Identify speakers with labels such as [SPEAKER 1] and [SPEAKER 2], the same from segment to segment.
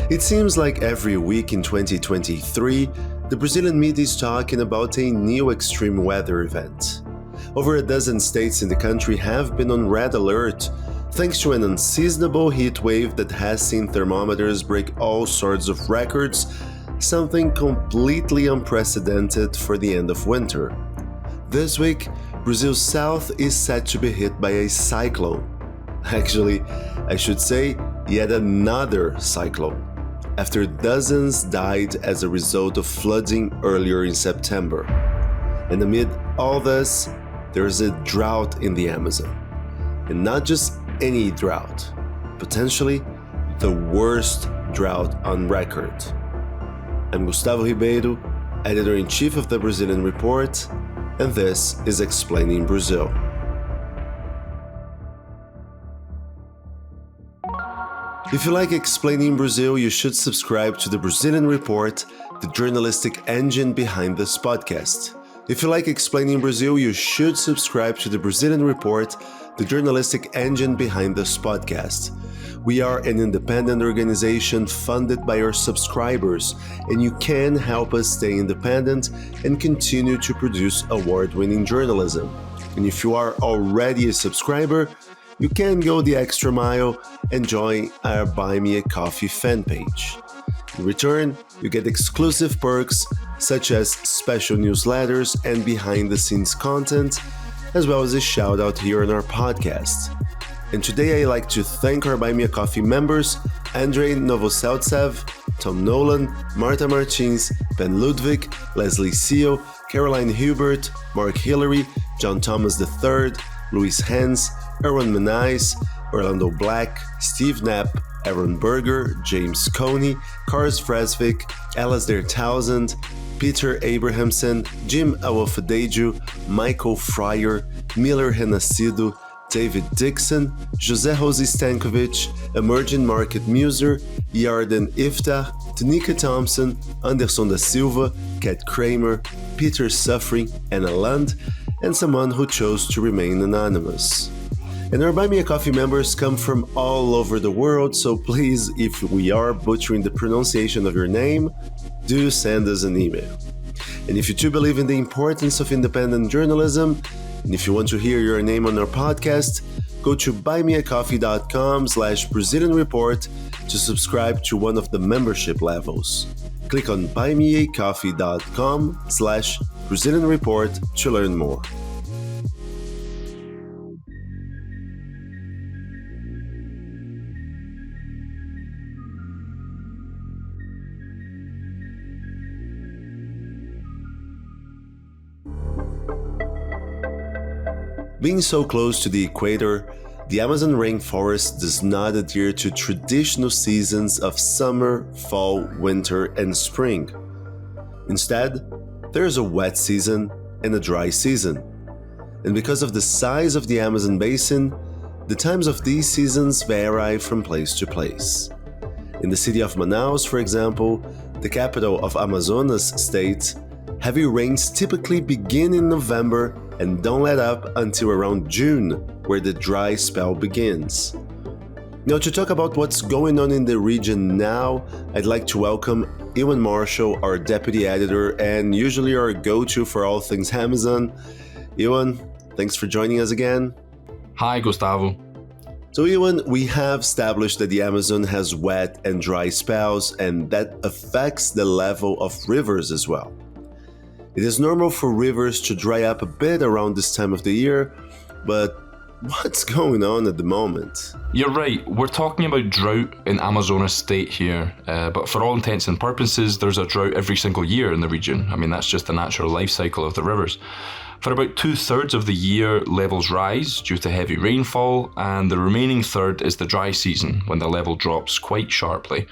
[SPEAKER 1] It seems like every week in 2023, the Brazilian media is talking about a new extreme weather event. Over a dozen states in the country have been on red alert, thanks to an unseasonable heat wave that has seen thermometers break all sorts of records, something completely unprecedented for the end of winter. This week, Brazil's south is set to be hit by a cyclone. Actually, I should say, yet another cyclone, after dozens died as a result of flooding earlier in September. And amid all this, there's a drought in the Amazon. And not just any drought, potentially the worst drought on record. I'm Gustavo Ribeiro, editor-in-chief of the Brazilian Report, and this is Explaining Brazil. If you like Explaining Brazil, you should subscribe to the Brazilian Report, the journalistic engine behind this podcast. If you like Explaining Brazil, you should subscribe to the Brazilian Report, the journalistic engine behind this podcast. We are an independent organization funded by our subscribers, and you can help us stay independent and continue to produce award-winning journalism. And if you are already a subscriber, you can go the extra mile and join our Buy Me a Coffee fan page. In return, you get exclusive perks such as special newsletters and behind-the-scenes content, as well as a shout-out here on our podcast. And today I'd like to thank our Buy Me a Coffee members, Andrei Novoseltsev, Tom Nolan, Marta Martins, Ben Ludwig, Leslie Seal, Caroline Hubert, Mark Hillary, John Thomas III, Luis Hens, Erwan Manaus, Orlando Black, Steve Knapp, Aaron Berger, James Coney, Kars Fresvik, Alasdair Townsend, Peter Abrahamson, Jim Awofadeju, Michael Fryer, Miller Renascido, David Dixon, Jose Jose Stankovic, Emerging Market Muser, Yarden Iftah, Tanika Thompson, Anderson da Silva, Kat Kramer, Peter Suffering, Anna Land, and someone who chose to remain anonymous. And our Buy Me a Coffee members come from all over the world, so please, if we are butchering the pronunciation of your name, do send us an email. And if you too believe in the importance of independent journalism, and if you want to hear your name on our podcast, go to buymeacoffee.com/Brazilian Report to subscribe to one of the membership levels. Click on buymeacoffee.com/Brazilian Report to learn more. Being so close to the equator, the Amazon rainforest does not adhere to traditional seasons of summer, fall, winter, and spring. Instead, there is a wet season and a dry season. And because of the size of the Amazon basin, the times of these seasons vary from place to place. In the city of Manaus, for example, the capital of Amazonas state, heavy rains typically begin in November and don't let up until around June, where the dry spell begins. Now, to talk about what's going on in the region now, I'd like to welcome Euan Marshall, our deputy editor and usually our go-to for all things Amazon. Euan, thanks for joining us again.
[SPEAKER 2] Hi, Gustavo.
[SPEAKER 1] So Euan, we have established that the Amazon has wet and dry spells, and that affects the level of rivers as well. It is normal for rivers to dry up a bit around this time of the year, but what's going on at the moment?
[SPEAKER 2] You're right, we're talking about drought in Amazonas state here, but for all intents and purposes, there's a drought every single year in the region. I mean, that's just the natural life cycle of the rivers. For about 2/3 of the year, levels rise due to heavy rainfall, and the remaining third is the dry season, when the level drops quite sharply.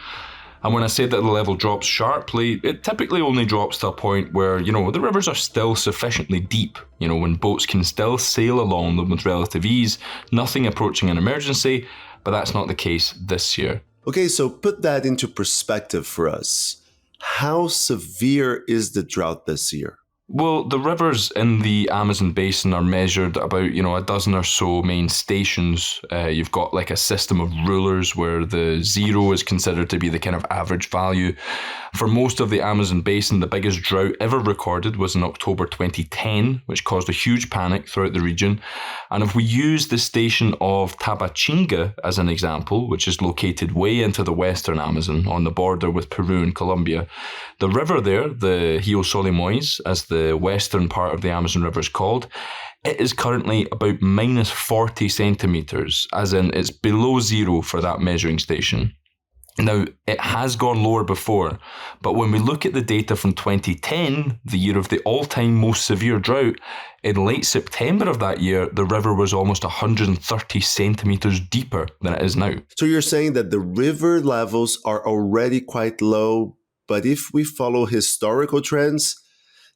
[SPEAKER 2] And when I say that the level drops sharply, it typically only drops to a point where, the rivers are still sufficiently deep, when boats can still sail along them with relative ease, nothing approaching an emergency, but that's not the case this year.
[SPEAKER 1] Okay, so put that into perspective for us. How severe is the drought this year?
[SPEAKER 2] Well, the rivers in the Amazon basin are measured about, a dozen or so main stations. You've got like a system of rulers where the zero is considered to be the kind of average value. For most of the Amazon basin, the biggest drought ever recorded was in October 2010, which caused a huge panic throughout the region. And if we use the station of Tabatinga as an example, which is located way into the western Amazon on the border with Peru and Colombia, the river there, the Rio Solimões, as the western part of the Amazon River is called, it is currently about minus 40 centimetres, as in it's below zero for that measuring station. Now, it has gone lower before, but when we look at the data from 2010, the year of the all-time most severe drought, in late September of that year, the river was almost 130 centimetres deeper than it is now.
[SPEAKER 1] So you're saying that the river levels are already quite low, but if we follow historical trends,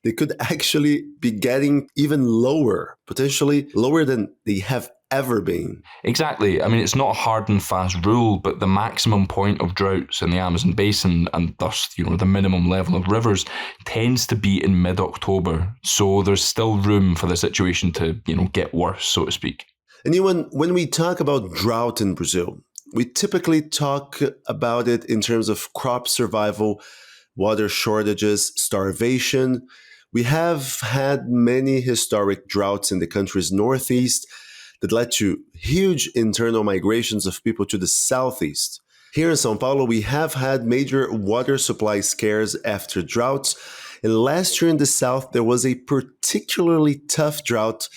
[SPEAKER 1] they could actually be getting even lower, potentially lower than they have ever been.
[SPEAKER 2] Exactly. I mean, it's not a hard and fast rule, but the maximum point of droughts in the Amazon basin, and thus, the minimum level of rivers, tends to be in mid-October. So there's still room for the situation to, get worse, so to speak.
[SPEAKER 1] And Euan, when we talk about drought in Brazil, we typically talk about it in terms of crop survival, water shortages, starvation. We have had many historic droughts in the country's northeast that led to huge internal migrations of people to the southeast. Here in São Paulo, we have had major water supply scares after droughts. And last year in the south, there was a particularly tough drought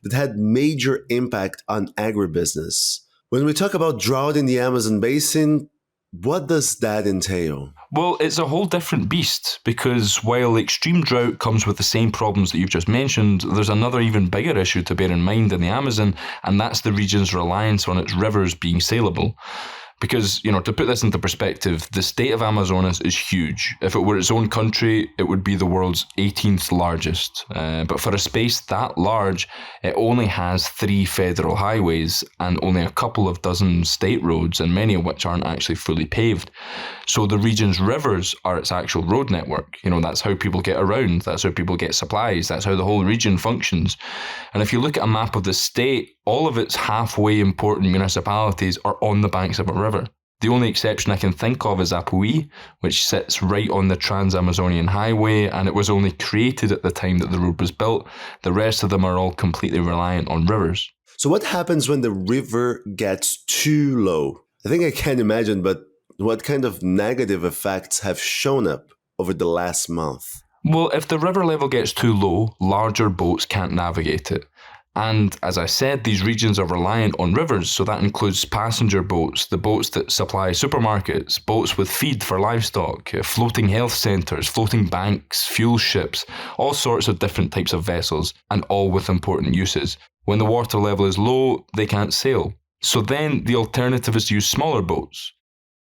[SPEAKER 1] that had major impact on agribusiness. When we talk about drought in the Amazon basin, what does that entail?
[SPEAKER 2] Well, it's a whole different beast, because while extreme drought comes with the same problems that you've just mentioned, there's another even bigger issue to bear in mind in the Amazon, and that's the region's reliance on its rivers being sailable. Because, to put this into perspective, the state of Amazonas is huge. If it were its own country, it would be the world's 18th largest. But for a space that large, it only has 3 federal highways and only a couple of dozen state roads, and many of which aren't actually fully paved. So the region's rivers are its actual road network. That's how people get around. That's how people get supplies. That's how the whole region functions. And if you look at a map of the state, all of its halfway important municipalities are on the banks of a river. The only exception I can think of is Apuí, which sits right on the Trans-Amazonian Highway, and it was only created at the time that the road was built. The rest of them are all completely reliant on rivers.
[SPEAKER 1] So what happens when the river gets too low? I think I can imagine, but what kind of negative effects have shown up over the last month?
[SPEAKER 2] Well, if the river level gets too low, larger boats can't navigate it. And as I said, these regions are reliant on rivers, so that includes passenger boats, the boats that supply supermarkets, boats with feed for livestock, floating health centres, floating banks, fuel ships, all sorts of different types of vessels, and all with important uses. When the water level is low, they can't sail. So then the alternative is to use smaller boats.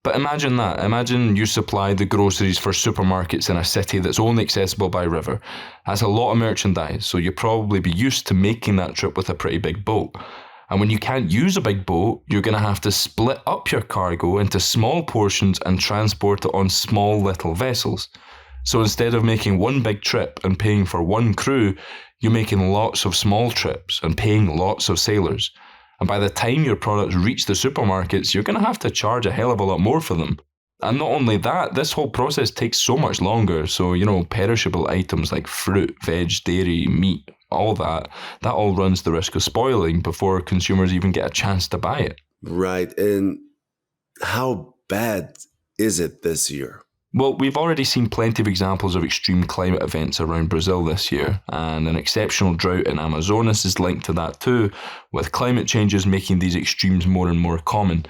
[SPEAKER 2] But imagine that. Imagine you supply the groceries for supermarkets in a city that's only accessible by river. That's a lot of merchandise, so you'll probably be used to making that trip with a pretty big boat. And when you can't use a big boat, you're going to have to split up your cargo into small portions and transport it on small little vessels. So instead of making one big trip and paying for one crew, you're making lots of small trips and paying lots of sailors. And by the time your products reach the supermarkets, you're going to have to charge a hell of a lot more for them. And not only that, this whole process takes so much longer. So, perishable items like fruit, veg, dairy, meat, all that all runs the risk of spoiling before consumers even get a chance to buy it.
[SPEAKER 1] Right. And how bad is it this year?
[SPEAKER 2] Well, we've already seen plenty of examples of extreme climate events around Brazil this year, and an exceptional drought in Amazonas is linked to that too, with climate changes making these extremes more and more common.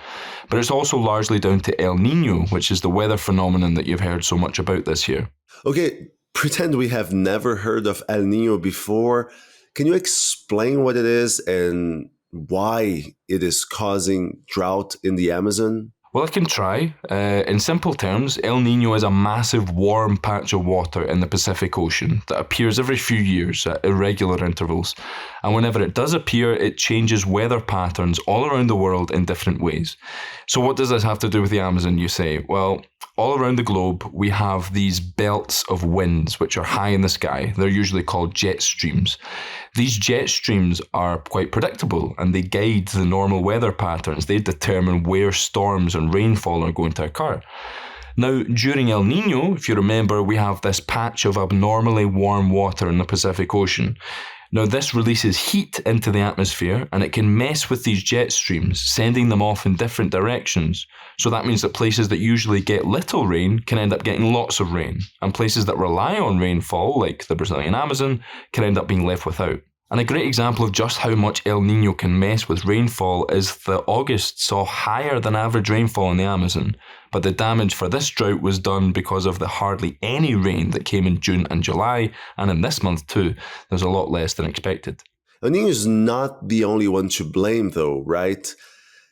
[SPEAKER 2] But it's also largely down to El Nino, which is the weather phenomenon that you've heard so much about this year.
[SPEAKER 1] Okay, pretend we have never heard of El Nino before. Can you explain what it is and why it is causing drought in the Amazon?
[SPEAKER 2] Well, I can try. In simple terms, El Nino is a massive warm patch of water in the Pacific Ocean that appears every few years at irregular intervals. And whenever it does appear, it changes weather patterns all around the world in different ways. So what does this have to do with the Amazon, you say? Well, All around the globe, we have these belts of winds which are high in the sky. They're usually called jet streams. These jet streams are quite predictable and they guide the normal weather patterns. They determine where storms and rainfall are going to occur. Now, during El Nino, if you remember, we have this patch of abnormally warm water in the Pacific Ocean. Now, this releases heat into the atmosphere and it can mess with these jet streams, sending them off in different directions. So that means that places that usually get little rain can end up getting lots of rain, and places that rely on rainfall, like the Brazilian Amazon, can end up being left without. And a great example of just how much El Nino can mess with rainfall is that August saw higher than average rainfall in the Amazon, but the damage for this drought was done because of the hardly any rain that came in June and July, and in this month too, there's a lot less than expected.
[SPEAKER 1] El Nino is not the only one to blame though, right?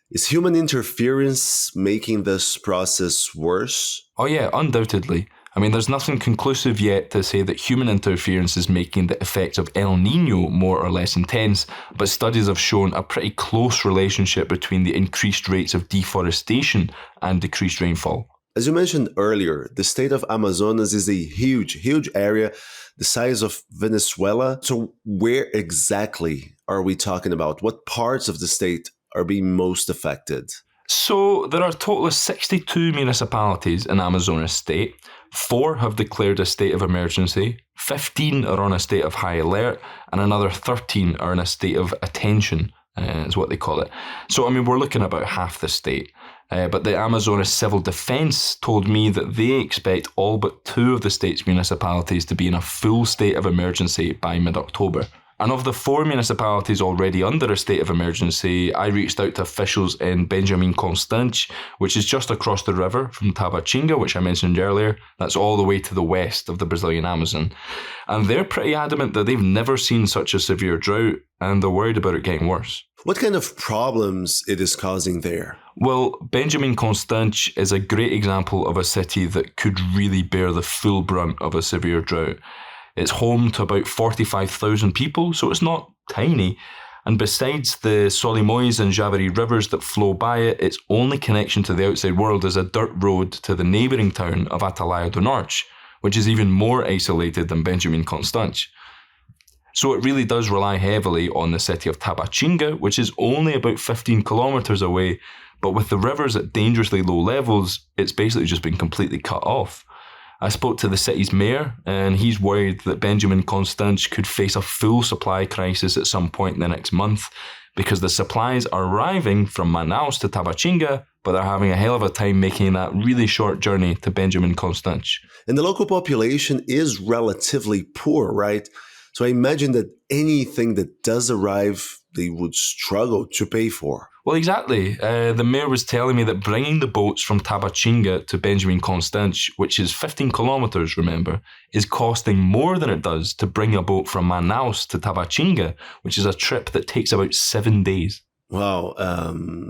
[SPEAKER 1] Is human interference making this process worse?
[SPEAKER 2] Oh yeah, undoubtedly. I mean, there's nothing conclusive yet to say that human interference is making the effects of El Nino more or less intense, but studies have shown a pretty close relationship between the increased rates of deforestation and decreased rainfall.
[SPEAKER 1] As you mentioned earlier, the state of Amazonas is a huge area, the size of Venezuela. So where exactly are we talking about? What parts of the state are being most affected?
[SPEAKER 2] So there are a total of 62 municipalities in Amazonas state. 4 have declared a state of emergency, 15 are on a state of high alert, and another 13 are in a state of attention, is what they call it. So, I mean, we're looking at about half the state. But the Amazonas Civil Defence told me that they expect all but 2 of the state's municipalities to be in a full state of emergency by mid-October. And of the 4 municipalities already under a state of emergency, I reached out to officials in Benjamin Constant, which is just across the river from Tabatinga, which I mentioned earlier. That's all the way to the west of the Brazilian Amazon. And they're pretty adamant that they've never seen such a severe drought, and they're worried about it getting worse.
[SPEAKER 1] What kind of problems it is causing there?
[SPEAKER 2] Well, Benjamin Constant is a great example of a city that could really bear the full brunt of a severe drought. It's home to about 45,000 people, so it's not tiny. And besides the Solimões and Javari rivers that flow by it, its only connection to the outside world is a dirt road to the neighbouring town of Atalaia do Norte, which is even more isolated than Benjamin Constant. So it really does rely heavily on the city of Tabatinga, which is only about 15 kilometres away, but with the rivers at dangerously low levels, it's basically just been completely cut off. I spoke to the city's mayor, and he's worried that Benjamin Constant could face a full supply crisis at some point in the next month, because the supplies are arriving from Manaus to Tabatinga, but they're having a hell of a time making that really short journey to Benjamin Constant.
[SPEAKER 1] And the local population is relatively poor, right? So I imagine that anything that does arrive, they would struggle to pay for.
[SPEAKER 2] Well, exactly. The mayor was telling me that bringing the boats from Tabatinga to Benjamin Constant, which is 15 kilometres, remember, is costing more than it does to bring a boat from Manaus to Tabatinga, which is a trip that takes about 7 days.
[SPEAKER 1] Wow.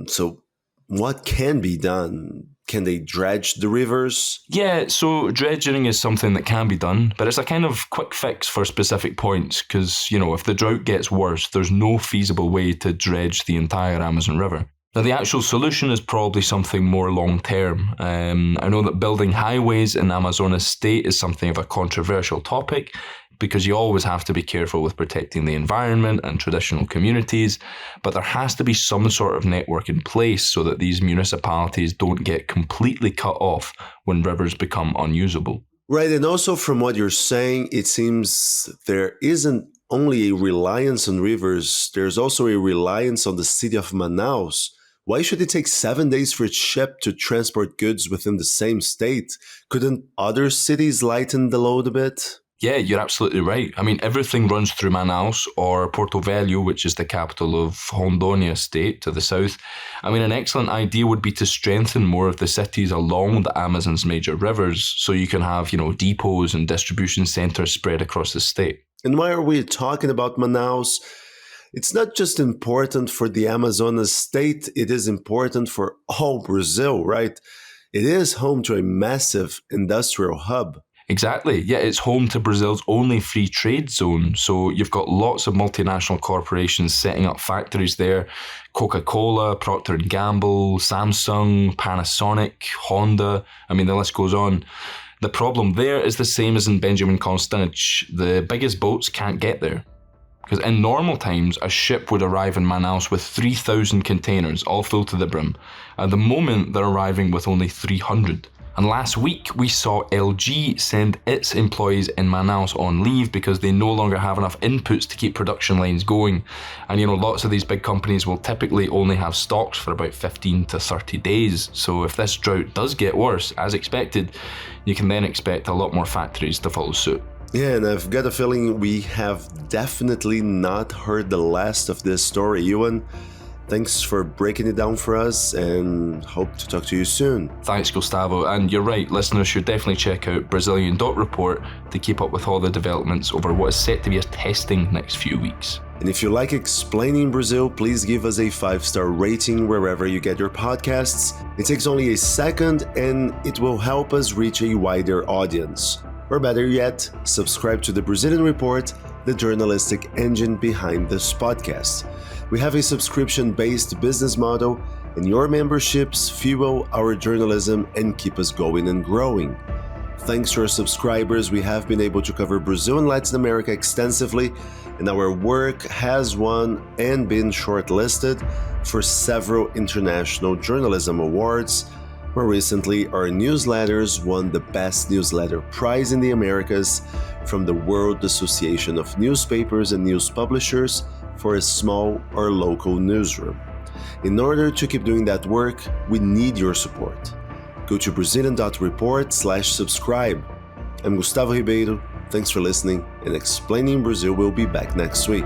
[SPEAKER 1] So what can be done? Can they dredge the rivers?
[SPEAKER 2] Yeah, so dredging is something that can be done, but it's a kind of quick fix for specific points because, if the drought gets worse, there's no feasible way to dredge the entire Amazon River. Now, the actual solution is probably something more long-term. I know that building highways in Amazonas state is something of a controversial topic, because you always have to be careful with protecting the environment and traditional communities, but there has to be some sort of network in place so that these municipalities don't get completely cut off when rivers become unusable.
[SPEAKER 1] Right, and also from what you're saying, it seems there isn't only a reliance on rivers, there's also a reliance on the city of Manaus. Why should it take 7 days for its ship to transport goods within the same state? Couldn't other cities lighten the load a bit?
[SPEAKER 2] Yeah, you're absolutely right. I mean, everything runs through Manaus or Porto Velho, which is the capital of Rondônia state to the south. I mean, an excellent idea would be to strengthen more of the cities along the Amazon's major rivers so you can have, depots and distribution centers spread across the state.
[SPEAKER 1] And why are we talking about Manaus? It's not just important for the Amazonas state, it is important for all Brazil, right? It is home to a massive industrial hub.
[SPEAKER 2] Exactly. Yeah, it's home to Brazil's only free trade zone. So you've got lots of multinational corporations setting up factories there. Coca-Cola, Procter & Gamble, Samsung, Panasonic, Honda. I mean, the list goes on. The problem there is the same as in Benjamin Constant. The biggest boats can't get there. Because in normal times, a ship would arrive in Manaus with 3,000 containers, all full to the brim. At the moment, they're arriving with only 300. And last week, we saw LG send its employees in Manaus on leave because they no longer have enough inputs to keep production lines going. And lots of these big companies will typically only have stocks for about 15 to 30 days. So if this drought does get worse, as expected, you can then expect a lot more factories to follow suit.
[SPEAKER 1] Yeah, and I've got a feeling we have definitely not heard the last of this story. Euan, thanks for breaking it down for us, and hope to talk to you soon.
[SPEAKER 2] Thanks, Gustavo. And you're right, listeners should definitely check out Brazilian Report to keep up with all the developments over what is set to be a testing next few weeks.
[SPEAKER 1] And if you like Explaining Brazil, please give us a 5-star rating wherever you get your podcasts. It takes only a second, and it will help us reach a wider audience. Or better yet, subscribe to the Brazilian Report, the journalistic engine behind this podcast. We have a subscription-based business model, and your memberships fuel our journalism and keep us going and growing. Thanks to our subscribers, we have been able to cover Brazil and Latin America extensively, and our work has won and been shortlisted for several international journalism awards. More recently, our newsletters won the Best Newsletter Prize in the Americas from the World Association of Newspapers and News Publishers for a small or local newsroom. In order to keep doing that work, we need your support. Go to Brazilian.report/subscribe. I'm Gustavo Ribeiro. Thanks for listening, and Explaining Brazil will be back next week.